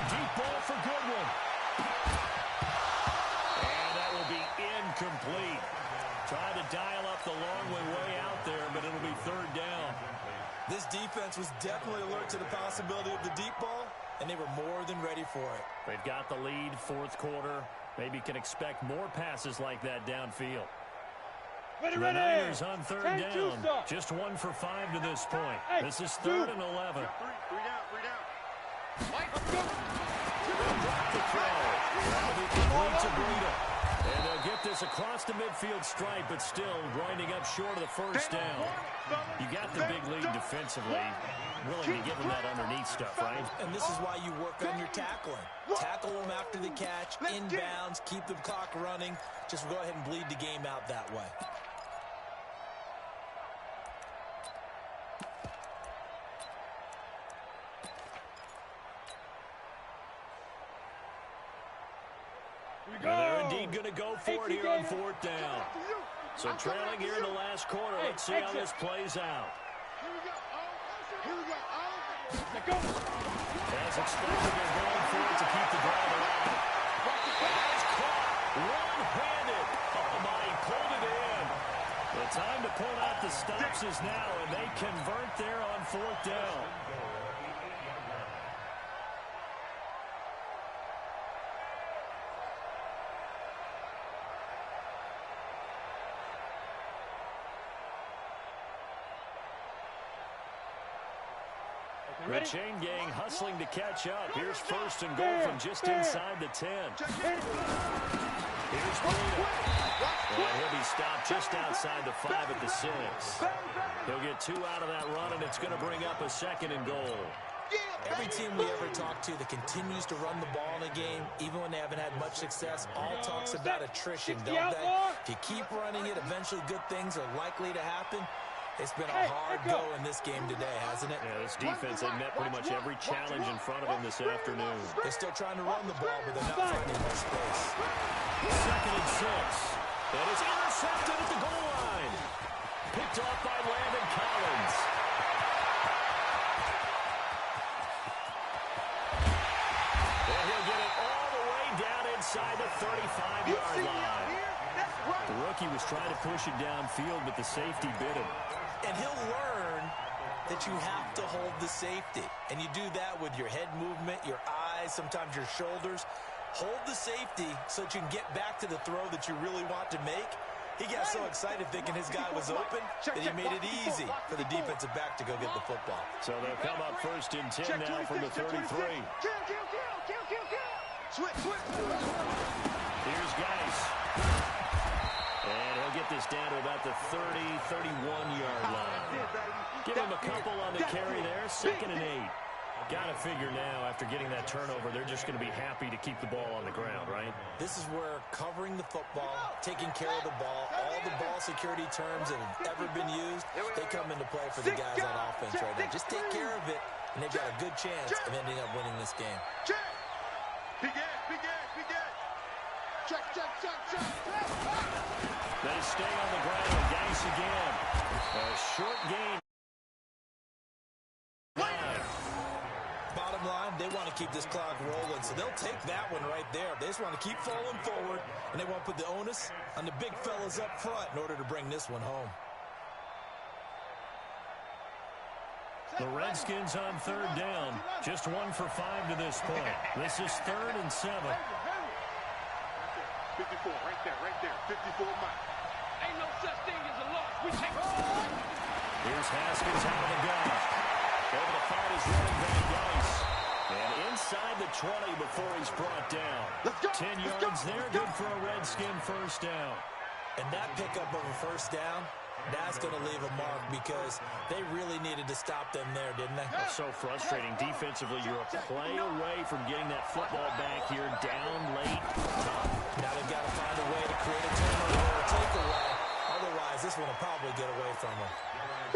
Speaker 4: Deep ball for Goodwin. And that will be incomplete. Tried to dial up the long way out there, but it'll be 3rd down.
Speaker 6: This defense was definitely alert to the possibility of the deep ball, and they were more than ready for it.
Speaker 4: They've got the lead, 4th quarter. Maybe can expect more passes like that downfield.
Speaker 5: Ready.
Speaker 4: The Niners on 3rd down. Just 1 for 5 to this point. This is 3rd and 11.
Speaker 5: Three down.
Speaker 4: Drop the throw. That'll be complete to Breida. And they'll get this across the midfield stripe, but still grinding up short of the first down. You got the big lead defensively. Willing to give them that underneath stuff, right?
Speaker 6: And this is why you work on your tackling. Tackle them after the catch, inbounds, keep the clock running. Just go ahead and bleed the game out that way.
Speaker 4: They're indeed going to go for it here on fourth down. So trailing here in the last quarter. Let's see how this plays out. As expected, they're going for it to keep the drive alive. That's caught one-handed. Oh, my, he pulled it in. The time to pull out the stops is now, and they convert there on fourth down. The chain gang hustling to catch up. Here's first and goal from just inside the 10. Here's Breida. And he'll be stopped just outside the 5 at the 6. He'll get 2 out of that run, and it's going to bring up a second and goal.
Speaker 6: Every team we ever talk to that continues to run the ball in a game, even when they haven't had much success, all talks about attrition, don't they? If you keep running it, eventually good things are likely to happen. It's been a hard go in this game today, hasn't it?
Speaker 4: Yeah, this defense, they met pretty much every challenge in front of them this afternoon.
Speaker 6: They're still trying to run the ball, but they're not finding much space.
Speaker 4: Second and 6. That is intercepted at the goal line. Picked off by Landon Collins. And he'll get it all the way down inside the 35-yard line. The rookie was trying to push it downfield, but the safety bit him.
Speaker 6: And he'll learn that you have to hold the safety. And you do that with your head movement, your eyes, sometimes your shoulders. Hold the safety so that you can get back to the throw that you really want to make. He got so excited thinking his guy was open that he made it easy for the defensive back to go get the football.
Speaker 4: So they'll come up first and 10 now from the 33. Here's Geis. And he'll get this down to about the 30, 31-yard line. Give him a couple on the carry there. Second and 8. Got to figure now, after getting that turnover, they're just going to be happy to keep the ball on the ground, right?
Speaker 6: This is where covering the football, taking care of the ball, all the ball security terms that have ever been used, they come into play for the guys on offense right now. Just take care of it, and they've got a good chance of ending up winning this game.
Speaker 4: They stay on the ground. Geis again. A short game.
Speaker 6: Bottom line, they want to keep this clock rolling, so they'll take that one right there. They just want to keep falling forward, and they want to put the onus on the big fellas up front in order to bring this one home.
Speaker 4: The Redskins on third down. Just 1 for 5 to this point. This is 3rd and 7.
Speaker 5: 54, right there, 54 Mike.
Speaker 7: Ain't no such thing as a loss. We take
Speaker 4: Here's Haskins out of the gun. Over to fight his running back, Geis. And inside the 20 before he's brought down. 10 yards there, good for a Redskin first down.
Speaker 6: And that pickup of a first down, that's going to leave a mark because they really needed to stop them there, didn't they?
Speaker 4: It's so frustrating. Defensively, you're a play away from getting that football back here down late. Tough.
Speaker 6: Now they've got to find a way to create a turnover or a takeaway. Otherwise, this one will probably get away from them.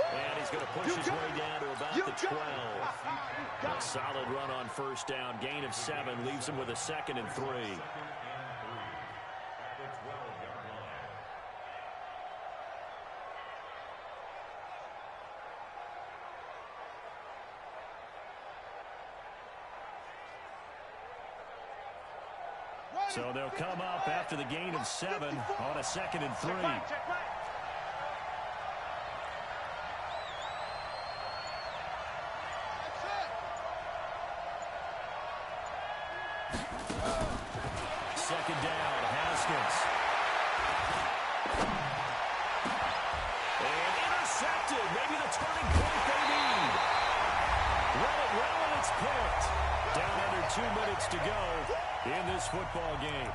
Speaker 4: And he's going to push his way down to about the 12. A solid run on first down. Gain of 7 leaves him with a 2nd and 3. So they'll come up after the gain of 7 on a 2nd and 3. Second down, Haskins. And intercepted. Maybe the turning point they need. Run it well, and it's picked. Down under 2 minutes to go in this football game.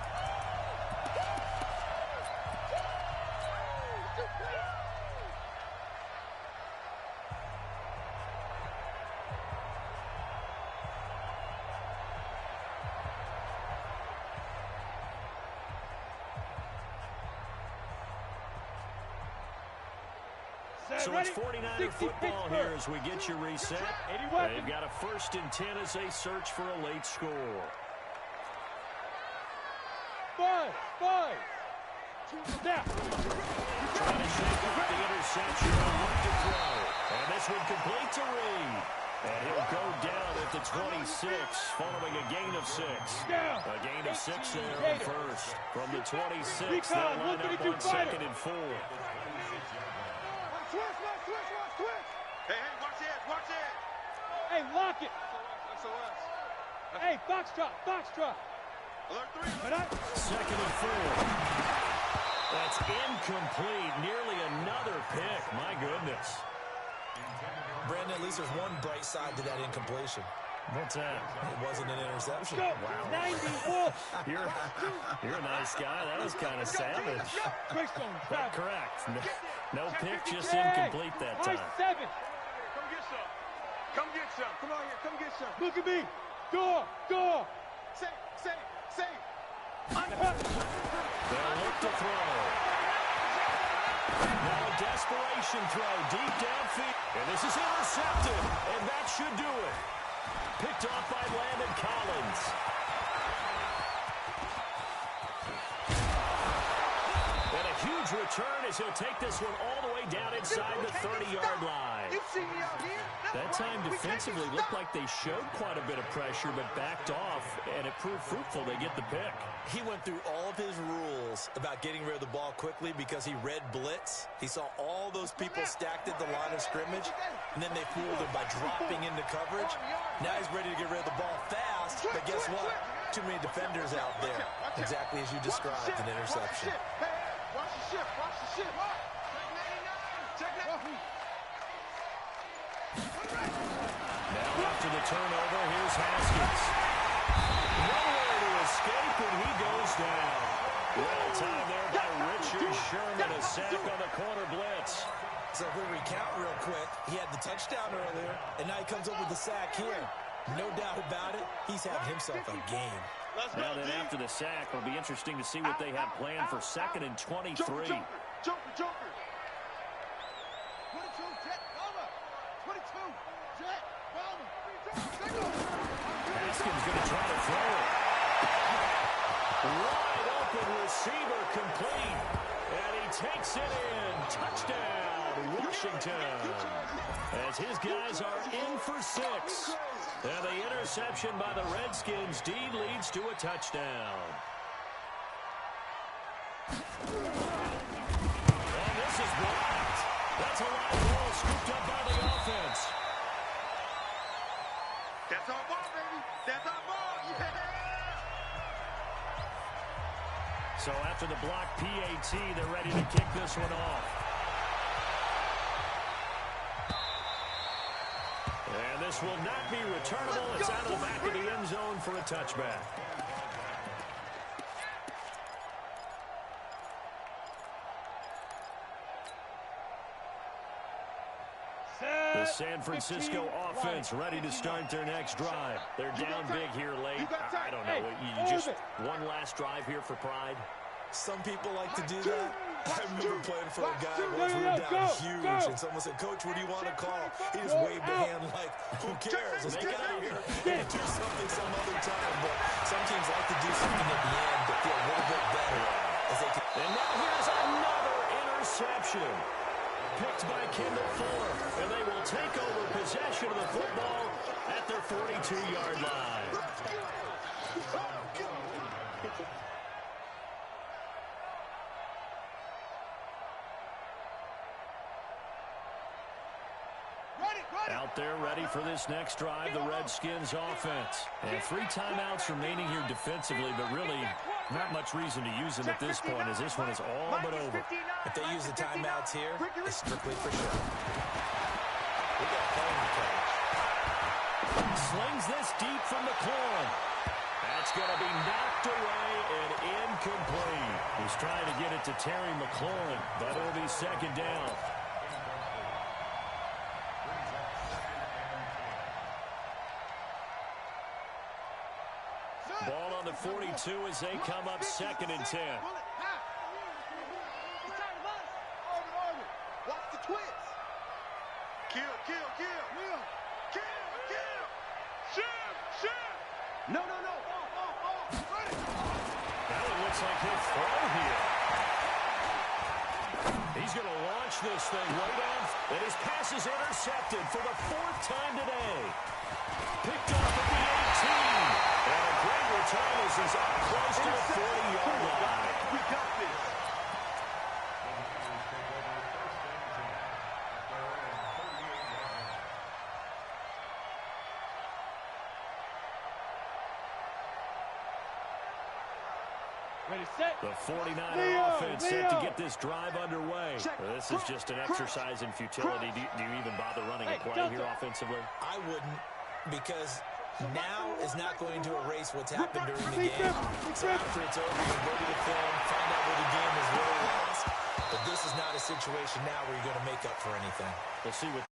Speaker 4: So it's 49er football here as we get you reset. They've got a 1st and 10 as they search for a late score.
Speaker 7: 5. Snap.
Speaker 4: Trying to shake up the interception on what to throw. And this one complete to Reed. And he'll go down at the 26, following a gain of 6. A gain of 6 there on 1st. From the 26, they'll line up on 2nd and 4.
Speaker 5: Hey, watch it.
Speaker 7: Hey, lock it. Hey, box drop.
Speaker 5: Alert 3.
Speaker 4: 2nd and 4. That's incomplete. Nearly another pick. My goodness.
Speaker 6: Brandon, at least there's one bright side to that incompletion.
Speaker 4: What's that?
Speaker 6: It wasn't an interception.
Speaker 4: Wow.
Speaker 7: 90
Speaker 4: You're a nice guy. That was kind of savage. But correct. No pick, just incomplete that time.
Speaker 7: 7.
Speaker 5: Come get some. Come on here. Come get some.
Speaker 7: Look at me. Door.
Speaker 5: Safe.
Speaker 4: They'll look to throw. Now a desperation throw deep downfield. And this is intercepted. And that should do it. Picked off by Landon Collins. And a huge return as he'll take this one all the way down inside the 30-yard line.
Speaker 5: You see me out here?
Speaker 4: That time defensively looked like they showed quite a bit of pressure but backed off, and it proved fruitful. They get the pick.
Speaker 6: He went through all of his rules about getting rid of the ball quickly because he read blitz. He saw all those people stacked at the line of scrimmage, and then they fooled him by dropping into coverage. Now he's ready to get rid of the ball fast, but guess what? Too many defenders out there. Exactly as you described, an interception.
Speaker 5: Watch the ship. Check 99.
Speaker 4: Now after the turnover, here's Haskins. Nowhere to escape, and he goes down. Well timed there by Richard Sherman, a sack on the corner blitz.
Speaker 6: So if we recount real quick, he had the touchdown earlier, and now he comes up with the sack here. No doubt about it, he's having himself a game.
Speaker 4: Now then after the sack, it'll be interesting to see what they have planned for 2nd and 23.
Speaker 5: Joker. 22, jet, bomber. 22, jet, bomber.
Speaker 4: Haskins going to try to throw it. Wide open receiver complete. And he takes it in. Touchdown, Washington. As his guys are in for 6. And the interception by the Redskins deed leads to a touchdown. And this is blocked. That's a live ball scooped up by the offense.
Speaker 5: That's our ball, baby. That's our ball. Yeah.
Speaker 4: So after the block PAT, they're ready to kick this one off. And this will not be returnable. It's out of the back of the end zone for a touchback. The San Francisco offense ready to start their next drive. They're down big here late. I don't know. You just one last drive here for pride.
Speaker 6: Some people like to do that. I remember playing for a guy once we were down huge, and someone said, "Coach, what do you want to call?" He just waved a hand like, "Who cares? Let's get out of here and do something some other time." But some teams like to do something at the end to feel a little bit better. As they can.
Speaker 4: And now here's another interception. Picked by Kendall Fuller, and they will take over possession of the football at their 42-yard line. Out there ready for this next drive, the Redskins offense. And 3 timeouts remaining here defensively, but really not much reason to use them at this point as this one is all but over.
Speaker 6: If they use the timeouts here, it's strictly for sure. We got playing to catch.
Speaker 4: Slings this deep from McLaurin. That's going to be knocked away and incomplete. He's trying to get it to Terry McLaurin, but it'll be 2nd down. Ball on the 42 as they come up 2nd and 10.
Speaker 5: Watch the twist. Kill. Will. Kill. Shoot. No. Ready.
Speaker 4: Now it looks like he'll throw here. He's going to launch this thing right off, and his pass is intercepted for the 4th time today. Picked up at the 18. And a great return as he's up close to the 40-yard line.
Speaker 5: We got this.
Speaker 7: Ready, set.
Speaker 4: The 49er offense set to get this drive underway. This is just an exercise in futility. Do you even bother running a play here offensively?
Speaker 6: I wouldn't, because now is not going to erase what's happened during the game. So after it's over, you go to the film, find out where the game is really lost. But this is not a situation now where you're going to make up for anything.
Speaker 4: We'll see what